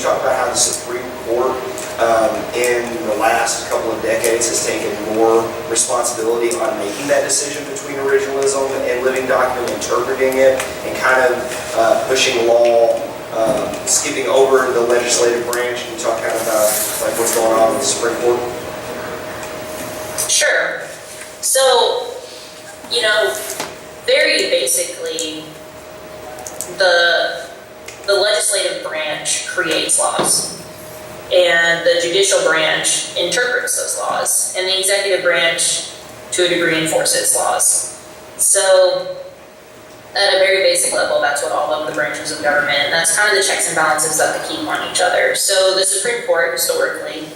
talk about how the Supreme Court in the last couple of decades has taken more responsibility on making that decision between originalism and living document, interpreting it, and kind of pushing law, skipping over the legislative branch. Can you talk kind of about like what's going on with the Supreme Court? Sure. So, very basically, the legislative branch creates laws, and the judicial branch interprets those laws, and the executive branch, to a degree, enforces laws. So, at a very basic level, that's what all of the branches of government, and that's kind of the checks and balances that they keep on each other. So, the Supreme Court, historically,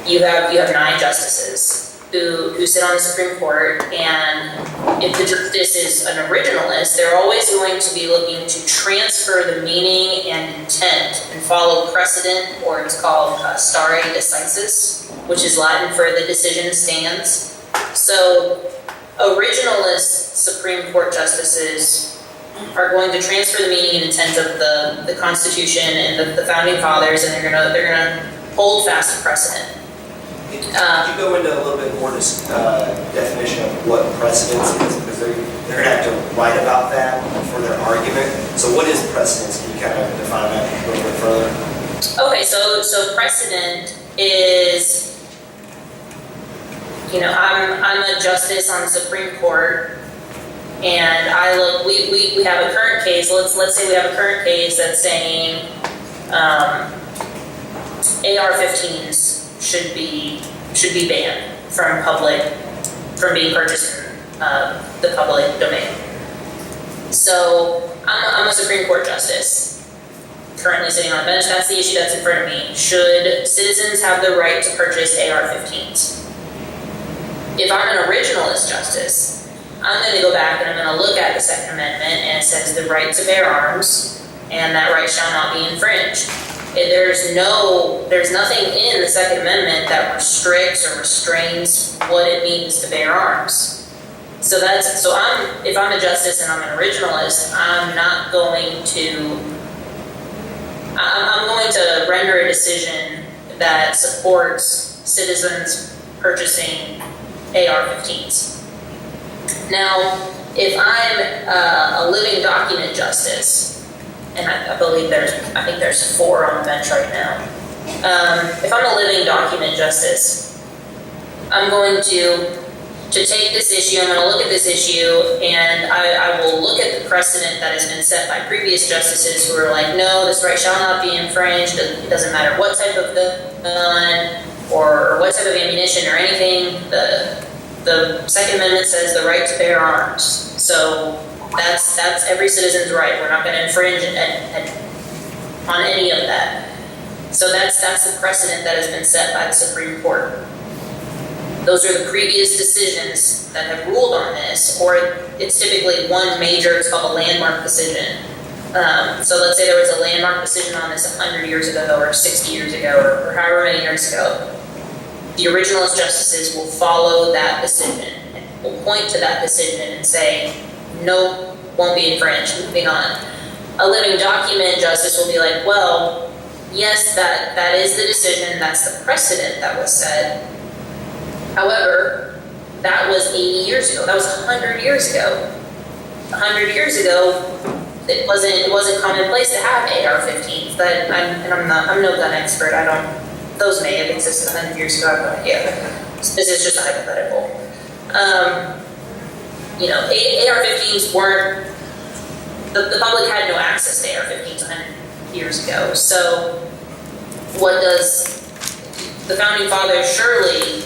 you have 9 justices who sit on the Supreme Court, and if the justice is an originalist, they're always going to be looking to transfer the meaning and intent and follow precedent, or it's called stare decisis, which is Latin for the decision stands. So originalist Supreme Court justices are going to transfer the meaning and intent of the Constitution and the Founding Fathers, and they're gonna hold fast to precedent. Could you go into a little bit more definition of what precedence is? Because they're going to have to write about that for their argument. So what is precedence? Can you kind of define that a little bit further? Okay, so precedent is, I'm a justice on the Supreme Court, and we have a current case. Let's say we have a current case that's saying AR-15s should be banned from being purchased in the public domain. So I'm a Supreme Court justice, currently sitting on a bench. That's the issue that's in front of me. Should citizens have the right to purchase AR-15s? If I'm an originalist justice, I'm going to go back and I'm going to look at the Second Amendment, and it says the right to bear arms, and that right shall not be infringed. There's nothing in the Second Amendment that restricts or restrains what it means to bear arms. If I'm a justice and I'm an originalist, I'm going to render a decision that supports citizens purchasing AR-15s. Now, if I'm a living document justice, and I think there's 4 on the bench right now. If I'm a living document justice, I'm going to take this issue, I'm going to look at this issue, and I will look at the precedent that has been set by previous justices who are like, no, this right shall not be infringed. It doesn't matter what type of gun or what type of ammunition or anything. The Second Amendment says the right to bear arms. So that's every citizen's right. We're not going to infringe on any of that. So that's the precedent that has been set by the Supreme Court. Those are the previous decisions that have ruled on this, or it's typically one major, it's called a landmark decision. So let's say there was a landmark decision on this 100 years ago, or 60 years ago, or however many years ago. The originalist justices will follow that decision, and will point to that decision and say, no, won't be infringed, moving on. A living document justice will be like, well, yes, that is the decision, that's the precedent that was set. However, that was 80 years ago, that was 100 years ago. 100 years ago, it wasn't commonplace to have AR-15s. I'm no gun expert, those may have existed 100 years ago, I have no idea. This is just a hypothetical. AR-15s weren't, the public had no access to AR-15s 100 years ago. So what does the Founding Fathers surely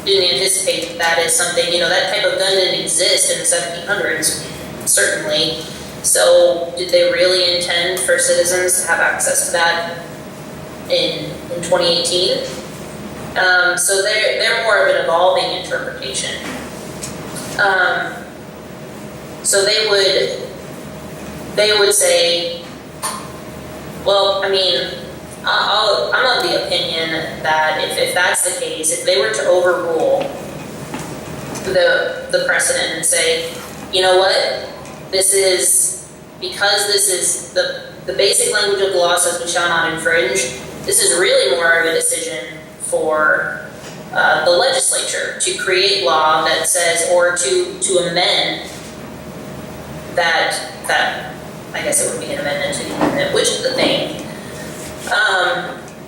didn't anticipate that is something, that type of gun didn't exist in the 1700s, certainly. So did they really intend for citizens to have access to that in 2018? So they're more of an evolving interpretation. So they would say, well, I mean, I'm of the opinion that if that's the case, if they were to overrule the precedent and say, you know what, because this is the basic language of the law says we shall not infringe. This is really more of a decision for the legislature to create law that says, or to amend that I guess it would be an amendment to the amendment, which is the thing.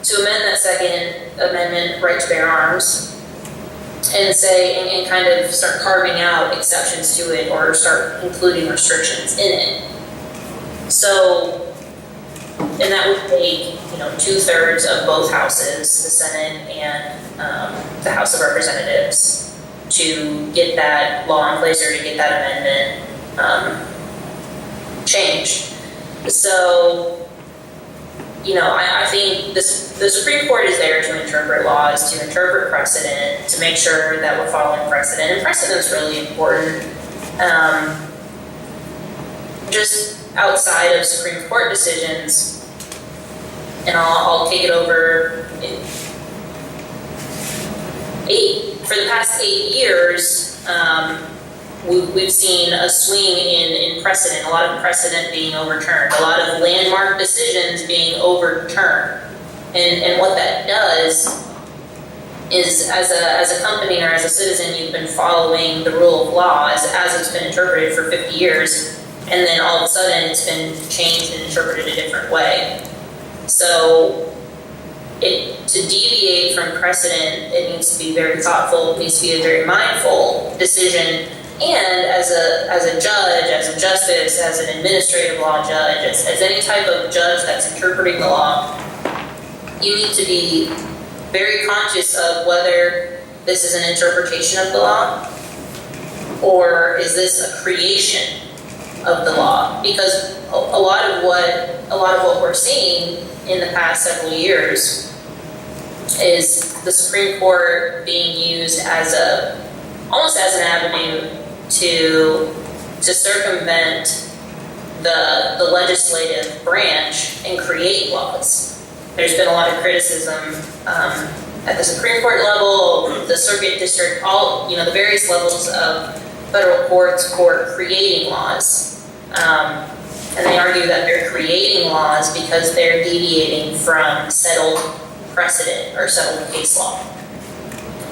To amend that Second Amendment, right to bear arms, and say, and kind of start carving out exceptions to it, or start including restrictions in it. So, and that would take, 2/3 of both houses, the Senate and the House of Representatives, to get that law in place or to get that amendment changed. So, I think the Supreme Court is there to interpret laws, to interpret precedent, to make sure that we're following precedent, and precedent's really important. Just outside of Supreme Court decisions, and I'll take it over for the past 8 years, we've seen a swing in precedent, a lot of precedent being overturned, a lot of landmark decisions being overturned. And what that does is, as a company or as a citizen, you've been following the rule of law as it's been interpreted for 50 years, and then all of a sudden it's been changed and interpreted a different way. So to deviate from precedent, it needs to be very thoughtful, it needs to be a very mindful decision. And as a judge, as a justice, as an administrative law judge, as any type of judge that's interpreting the law, you need to be very conscious of whether this is an interpretation of the law or is this a creation of the law. Because a lot of what we're seeing in the past several years is the Supreme Court being used almost as an avenue to circumvent the legislative branch and create laws. There's been a lot of criticism at the Supreme Court level, the circuit district, the various levels of federal courts for creating laws. And they argue that they're creating laws because they're deviating from settled precedent or settled case law.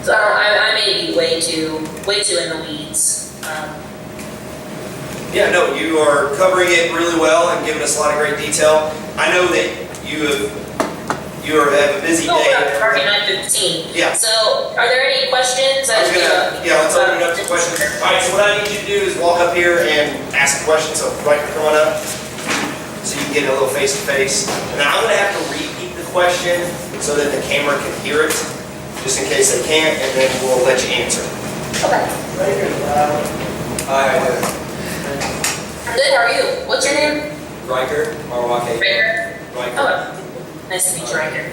So I may be way too in the weeds. Yeah, no, you are covering it really well and giving us a lot of great detail. I know that you have a busy day. We're already 9:15. Yeah. So, are there any questions? Let's open it up to questions. All right, so what I need you to do is walk up here and ask a question. So, Riker, come on up so you can get a little face-to-face. And I'm going to have to repeat the question so that the camera can hear it, just in case they can't, and then we'll let you answer. Okay. Hi, Good, how are you? What's your name? Riker Marwake. Riker. Riker. Oh, nice to meet you, Riker.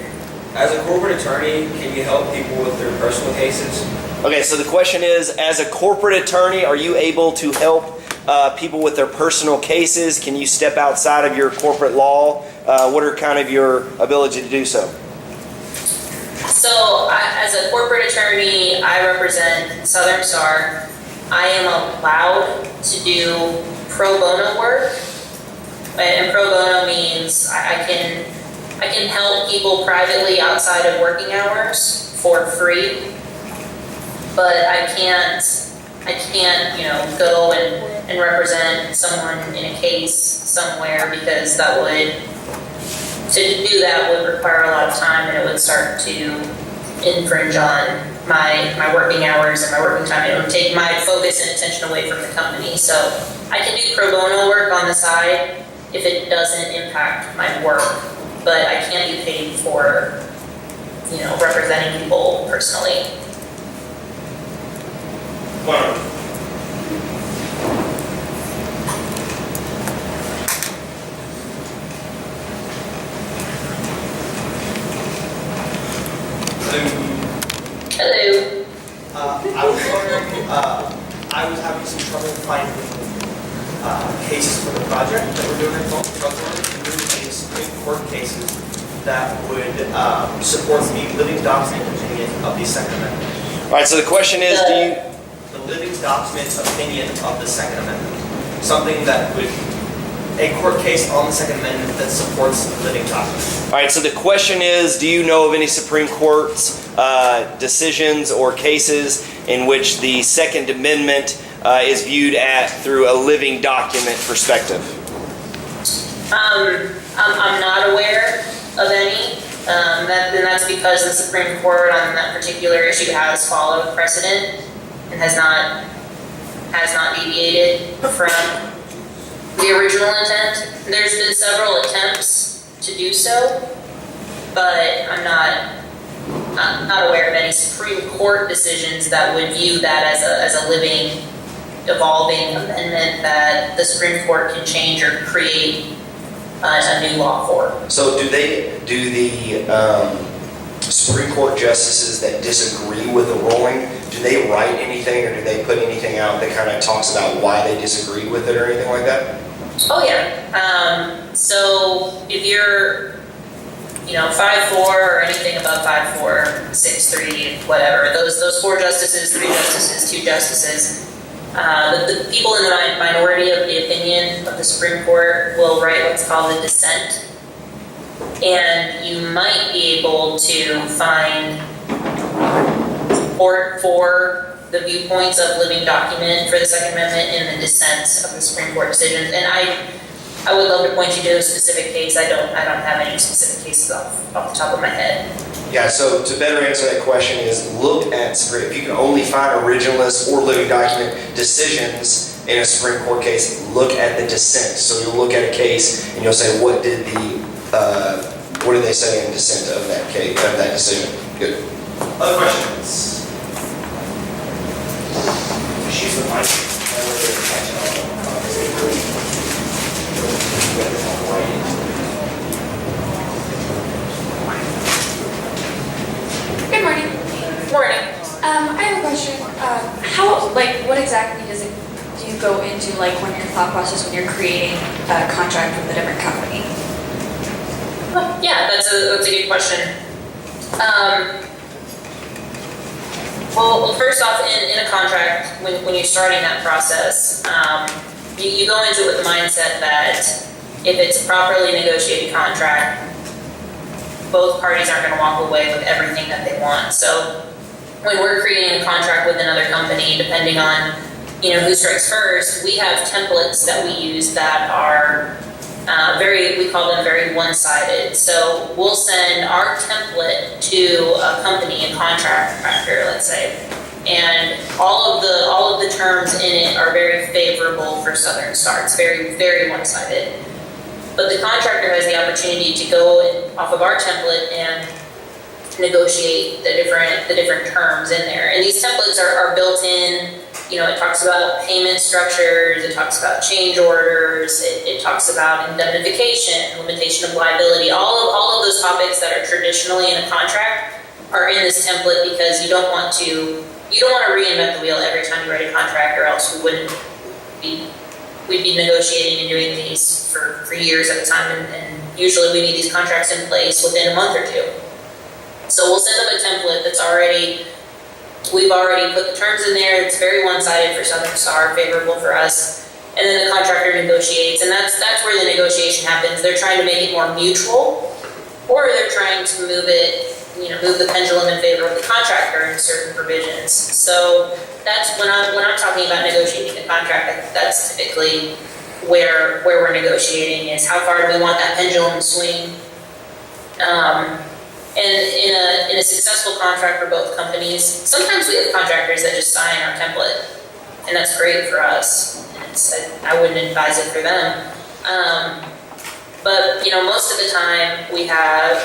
As a corporate attorney, can you help people with their personal cases? Okay, so the question is, as a corporate attorney, are you able to help people with their personal cases? Can you step outside of your corporate law? What are kind of your ability to do so? So, as a corporate attorney, I represent Southern Star. I am allowed to do pro bono work, and pro bono means I can help people privately outside of working hours for free, but I can't go and represent someone in a case somewhere, because to do that would require a lot of time, and it would start to infringe on my working hours and my working time. It would take my focus and attention away from the company. So I can do pro bono work on the side if it doesn't impact my work, but I can't be paid for, representing people personally. Wow. Hello. I was wondering, I was having some trouble finding cases for the project that we're doing. I was wondering if there were any Supreme Court cases that would support the living document opinion of the Second Amendment. All right, so the question is, The living document opinion of the Second Amendment. Something that would a court case on the Second Amendment that supports living documents. All right, so the question is, do you know of any Supreme Court's decisions or cases in which the Second Amendment is viewed through a living document perspective? I'm not aware of any. And that's because the Supreme Court on that particular issue has followed precedent and has not deviated from the original intent. There's been several attempts to do so, but I'm not aware of any Supreme Court decisions that would view that as a living, evolving amendment that the Supreme Court can change or create a new law for. So do the Supreme Court justices that disagree with the ruling, do they write anything or do they put anything out that kind of talks about why they disagree with it or anything like that? Oh yeah. So if you're 5'4" or anything above 5'4", 6'3", whatever, those 4 justices, 3 justices, 2 justices, the people in the minority of the opinion of the Supreme Court will write what's called a dissent. And you might be able to find support for the viewpoints of living document for the Second Amendment in the dissents of the Supreme Court decisions. And I would love to point you to a specific case. I don't have any specific cases off the top of my head. Yeah, so to better answer that question is look at, if you can only find originalist or living document decisions in a Supreme Court case, look at the dissent. So you'll look at a case and you'll say, what did they say in dissent of that case, of that decision? Good. Other questions? She's the mic. Good morning. Morning. I have a question. What exactly do you go into, when your thought process when you're creating a contract with a different company? Yeah, that's a good question. Well, first off, in a contract, when you're starting that process, you go into it with the mindset that if it's a properly negotiated contract, both parties aren't going to walk away with everything that they want. So when we're creating a contract with another company, depending on who strikes first, we have templates that we use that are we call them very one-sided. So we'll send our template to a company, a contractor, let's say, and all of the terms in it are very favorable for Southern Star. It's very, very one-sided. But the contractor has the opportunity to go off of our template and negotiate the different terms in there. And these templates are built in. It talks about payment structures, it talks about change orders, it talks about indemnification, limitation of liability. All of those topics that are traditionally in a contract are in this template because you don't want to reinvent the wheel every time you write a contract, or else we'd be negotiating and doing these for years at a time, and usually we need these contracts in place within a month or 2. So we'll send them a template we've already put the terms in there. It's very one-sided for Southern Star, favorable for us. And then the contractor negotiates, and that's where the negotiation happens. They're trying to make it more mutual, or they're trying to move the pendulum in favor of the contractor in certain provisions. So that's when I'm talking about negotiating a contract, that's typically where we're negotiating, is how far do we want that pendulum to swing. And in a successful contract for both companies, sometimes we have contractors that just sign our template, and that's great for us. I wouldn't advise it for them. But most of the time we get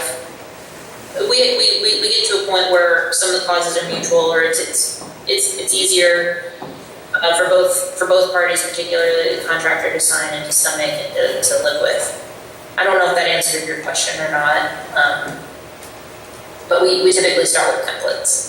to a point where some of the clauses are mutual, or it's easier for both parties, particularly the contractor, to sign and to stomach and to live with. I don't know if that answered your question or not. But we typically start with templates.